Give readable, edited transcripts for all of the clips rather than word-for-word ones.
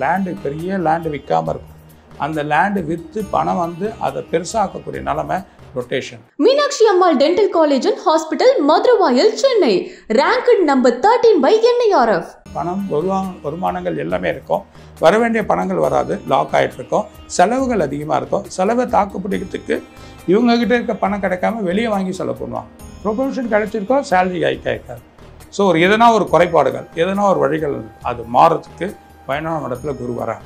Land பெரிய land விற்காமல் இருக்கும். அந்த லேண்டு விற்று பணம் வந்து அதை பெருசாக்கக்கூடிய நிலைமை rotation. Meenakshi Ammal dental college and hospital, Maduravoyal, Chennai. Ranked number 13 by NIRF. பணம் வருமானங்கள் எல்லாமே இருக்கும். வர வேண்டிய பணங்கள் வராது, லாக் ஆகிட்டு இருக்கும். செலவுகள் அதிகமாக இருக்கும். செலவை தாக்குப்பிடிக்கிறதுக்கு இவங்ககிட்ட இருக்க பணம் கிடைக்காம வெளியே வாங்கி செலவு பண்ணுவாங்க. ப்ரொமோஷன் கிடைச்சிருக்கோம், சேலரி ஆகிக்காது. ஸோ எதனா ஒரு குறைபாடுகள், எதனா ஒரு வழிகள் அது மாறுறதுக்கு 11ஆம் இடத்துல குரு வராங்க.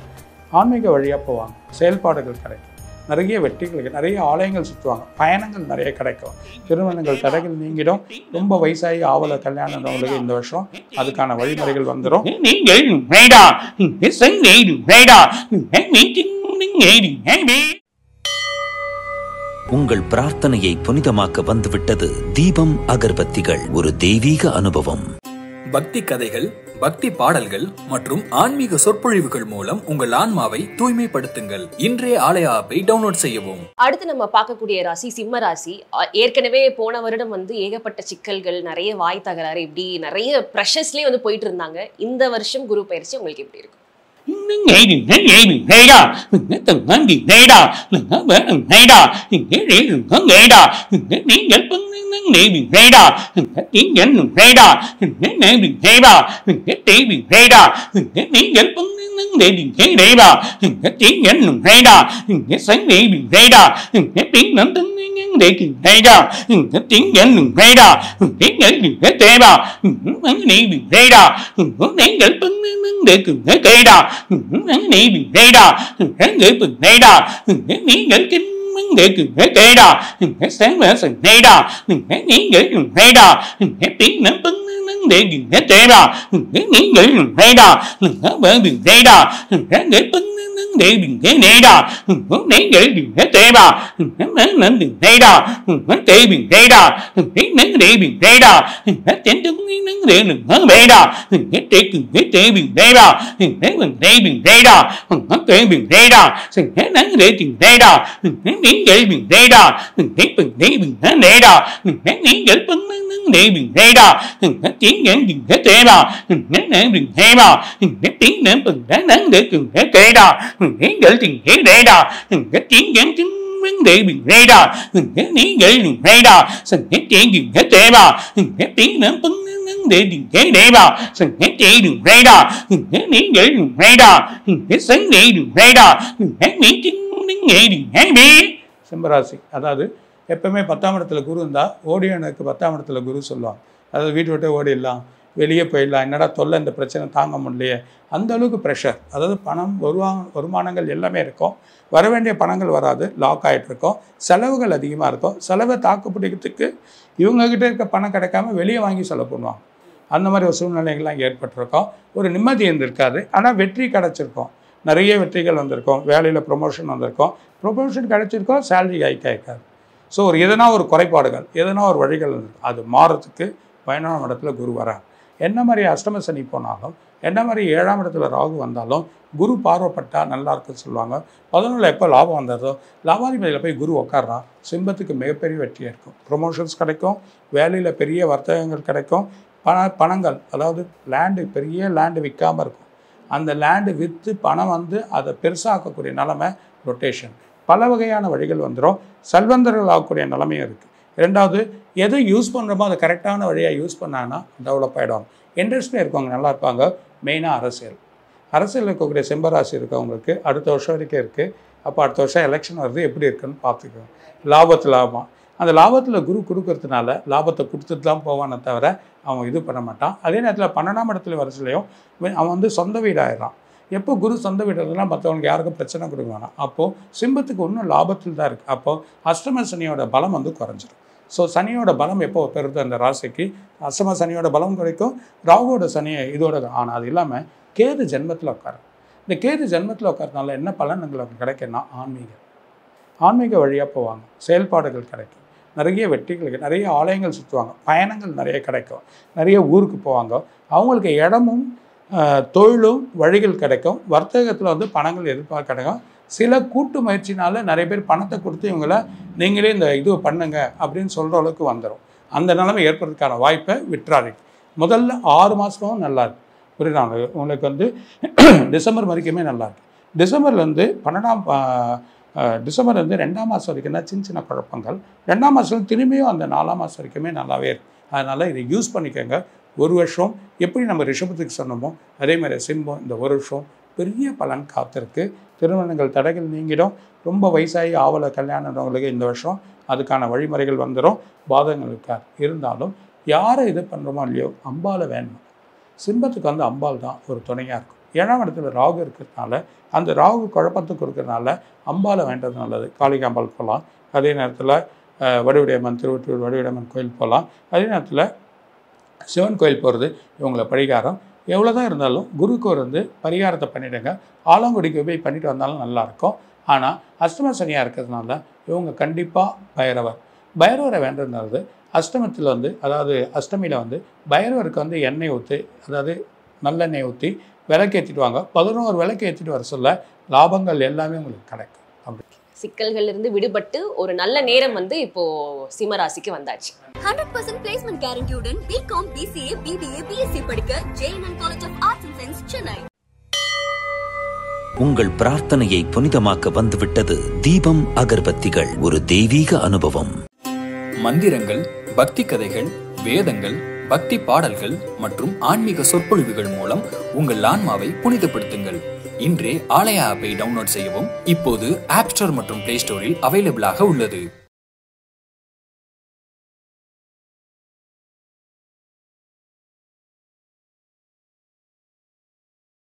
ஆன்மீக வழியாக போவாங்க, செயல்பாடுகள் கிடைக்கும். நிறைய வெற்றிகளுக்கு நிறைய ஆலயங்கள் சுற்றுவாங்க, பயணங்கள் நிறைய கிடைக்கும். திருமணங்கள் தடைகள் நீங்கிடும். ரொம்ப வயசாகி ஆவல கல்யாணம் இந்த வருஷம் அதுக்கான வழிமுறைகள் வந்துடும். உங்கள் பிரார்த்தனையை புனிதமாக்க வந்துவிட்டது தீபம் அகர்பத்திகள். ஒரு தெய்வீக அனுபவம். பக்தி கதைகள், பக்தி பாடல்கள் மற்றும் ஆன்மீக சொற்பொழிவுகள் மூலம் உங்கள் ஆன்மாவை தூய்மைப்படுத்துங்கள். இன்றைய ஆலய ஆப்பை டவுன்லோட் செய்யவும். அடுத்து நம்ம பார்க்கக்கூடிய ராசி சிம்ம ராசி. ஏற்கனவே போன வருடம் ஏகப்பட்ட சிக்கல்கள், நிறைய வாய் தகராறு, இப்படி நிறைய ப்ரெஷர்ஸ்லேயே போயிட்டு இருந்தாங்க. இந்த வருஷம் குரு பயிற்சி உங்களுக்கு எப்படி இருக்கும்? சிம்மராசி அதாவது எப்பவுமே 10ஆம் இடத்துல குரு இருந்தால் ஓடியனுக்கு 10ஆம் இடத்துல குரு சொல்லுவாங்க. அதாவது வீட்டு விட்டு ஓடிடலாம், வெளியே போயிடலாம், என்னடா தொல்லை, இந்த பிரச்சனை தாங்க முடியலையே, அந்த அளவுக்கு ப்ரெஷர். அதாவது பணம் வருமானங்கள் எல்லாமே இருக்கும். வர வேண்டிய பணங்கள் வராது, லாக் ஆகிட்டு இருக்கும். செலவுகள் அதிகமாக இருக்கும். செலவை தாக்குப்பிடிக்கிறதுக்கு இவங்ககிட்ட இருக்க பணம் கிடைக்காம வெளியே வாங்கி செலவு பண்ணுவாங்க. அந்த மாதிரி ஒரு சூழ்நிலைகள்லாம் ஏற்பட்டிருக்கோம். ஒரு நிம்மதி இருந்திருக்காது, ஆனால் வெற்றி கிடச்சிருக்கோம். நிறைய வெற்றிகள் வந்திருக்கும். வேலையில் ப்ரொமோஷன் வந்திருக்கும். ப்ரொமோஷன் கிடச்சிருக்கோம், சேலரி ஆகிக்காது. ஸோ எதனா ஒரு குறைபாடுகள், எதனா ஒரு வழிகள் அது மாறுறதுக்கு 11ஆம் இடத்துல குரு வராங்க. என்ன மாதிரி அஷ்டம சனி போனாலும், என்ன மாதிரி 7ஆம் இடத்துல ராகு வந்தாலும் குரு பார்வைப்பட்டால் நல்லா இருக்குன்னு சொல்லுவாங்க. 11ல் எப்போ லாபம் வந்ததோ லாபாதிபதியில் போய் குரு உட்கார்றா, சிம்மத்துக்கு மிகப்பெரிய வெற்றியாக இருக்கும். ப்ரொமோஷன்ஸ் கிடைக்கும், வேலையில் பெரிய வர்த்தகங்கள் கிடைக்கும். பணங்கள், அதாவது லேண்டு பெரிய லேண்டு விற்காமல் இருக்கும். அந்த லேண்டு விற்று பணம் வந்து அதை பெருசாக்கக்கூடிய நிலைமை ரொட்டேஷன். பல வகையான வழிகள் வந்துடும். செல்வந்தர்கள் ஆகக்கூடிய நிலைமையும் இருக்குது. ரெண்டாவது, எதை யூஸ் பண்ணுறோமோ அதை கரெக்டான வழியாக யூஸ் பண்ணாங்கன்னா டெவலப் ஆகிடுவாங்க. இண்டஸ்ட்ரியில் இருக்கவங்க நல்லா இருப்பாங்க. மெயினாக அரசியல் இருக்கக்கூடிய சிம்மராசி இருக்கவங்களுக்கு அடுத்த வருஷம் வரைக்கும் இருக்குது. அப்போ அடுத்த வருஷம் எலெக்ஷன் வருது, எப்படி இருக்குன்னு பார்த்துக்கோங்க. லாபம் அந்த லாபத்தில் குரு கொடுக்கறதுனால லாபத்தை கொடுத்துட்டு தான் போவானே தவிர அவன் இது பண்ண மாட்டான். அதே நேரத்தில் 12ஆம் இடத்துல வரிசையிலையும் அவன் வந்து சொந்த வீடாயிடுறான். எப்போ குரு சொந்த வீடுனா மற்றவங்களுக்கு யாருக்கும் பிரச்சனை கொடுக்க வேணாம். அப்போது சிம்மத்துக்கு இன்னும் லாபத்தில் தான் இருக்குது. அப்போது அஷ்டம சனியோட பலம் வந்து குறைஞ்சிடும். ஸோ சனியோட பலம் எப்போ பெறுது அந்த ராசிக்கு, அஷ்டம சனியோட பலம் கிடைக்கும். ராகுவோட சனி இதோட. ஆனால் அது இல்லாமல் கேது ஜென்மத்தில் உட்காரும். இந்த கேது ஜென்மத்தில் உட்காரனால என்ன பலன்கள் கிடைக்குன்னா ஆன்மீக வழியாக போவாங்க, செயல்பாடுகள் கிடைக்கும். நிறைய வெற்றிகளுக்கு நிறைய ஆலயங்கள் சுற்றுவாங்க, பயணங்கள் நிறைய கிடைக்கும். நிறைய ஊருக்கு போவாங்க. அவங்களுக்கு இடமும் தொழிலும் வழிகள் கிடைக்கும். வர்த்தகத்தில் வந்து பணங்கள் எதிர்பார்க்க கிடைக்கும். சில கூட்டு முயற்சினால நிறைய பேர் பணத்தை கொடுத்து இவங்கள நீங்களே இந்த இது பண்ணுங்க அப்படின்னு சொல்கிற அளவுக்கு வந்துடும். அந்த நிலைமை ஏற்படுறதுக்கான வாய்ப்பை விட்டுறாதீங்க. முதல்ல 6 மாதமும் நல்லா இருக்கும். புரியுதா? உங்களுக்கு வந்து டிசம்பர் வரைக்குமே நல்லாயிருக்கு. டிசம்பர்லேருந்து 12ஆம் டிசம்பர் வந்து 2ஆம் மாதம் வரைக்கும் தான் சின்ன சின்ன குழப்பங்கள். 2ஆம் மாதம் திரும்பியும் அந்த 4ஆம் மாதம் வரைக்குமே நல்லாவே இருக்குது. அதனால் இதை யூஸ் பண்ணிக்கோங்க. ஒரு வருஷம் எப்படி நம்ம ரிஷபத்துக்கு சொன்னோமோ அதே மாதிரி சிம்மம் இந்த ஒரு வருஷம் பெரிய பலன் காத்திருக்கு. திருமணங்கள் தடைகள் நீங்கிடும். ரொம்ப வயசாகி ஆவல கல்யாணங்களுக்கு இந்த வருஷம் அதுக்கான வழிமுறைகள் வந்துடும். பாதங்கள் இருக்காது. இருந்தாலும் யாரை இது பண்ணுறோமோ இல்லையோ அம்பாலை வேணும். சிம்மத்துக்கு வந்து அம்பாள் தான் ஒரு துணையாக இருக்கும். 7ஆம் இடத்துல ராகு இருக்கிறதுனால அந்த ராகு குழப்பத்தை கொடுக்கறதுனால அம்பாலை வேண்டது நல்லது. காளிகாம்பாள் போகலாம். அதே நேரத்தில் வடிவுடையம்மன் திருவொற்றியூர் வடிவுடையம்மன் கோயில் போகலாம். அதே நேரத்தில் சிவன் கோயில் போகிறது இவங்களை பரிகாரம். எவ்வளோ தான் இருந்தாலும் குருக்கு வந்து பரிகாரத்தை பண்ணிவிடுங்க. ஆலங்குடிக்கு போய் பண்ணிட்டு வந்தாலும் நல்லாயிருக்கும். ஆனால் அஷ்டம சனியாக இருக்கிறதுனால இவங்க கண்டிப்பாக பைரவரை வேண்டதுனால அஷ்டமத்தில் வந்து அதாவது அஷ்டமியில் வந்து பைரவருக்கு வந்து எண்ணெய் ஊற்றி அதாவது நல்லெண்ணெய் ஊற்றி விளக்கு ஏற்றிட்டு வாங்க. 11 விளக்கு ஏற்றிட்டு வர சொல்ல லாபங்கள் எல்லாமே உங்களுக்கு கிடைக்கும். அப்படி சிக்கல்கள் இருந்து விடுபட்டு ஒரு நல்ல நேரம் வந்து இப்போ சிம்ம ராசிக்கு வந்தாச்சு. 100% பிளேஸ்மெண்ட் கேரண்டியுடன் பிகாம், பிசிஏ, பிபிஏ, பிஎஸ்சி படிக்க JNN college of arts and science, Chennai. உங்கள் பிரார்த்தனையை புனிதமாக்க வந்துவிட்டது தீபம் அகர்பத்திகள். ஒரு தெய்வீக அனுபவம். மந்திரங்கள், பக்தி கதைகள், வேதங்கள், பக்தி பாடல்கள் மற்றும் ஆன்மீக சொற்பொழிவுகள் மூலம் உங்கள் ஆன்மாவை புனிதப்படுத்துங்கள். இன்றே ஆலயா ஆப்பை டவுன்லோட் செய்யவும். இப்போது ஆப் ஸ்டோர் மற்றும் பிளே ஸ்டோரில் அவைலபிளாக உள்ளது.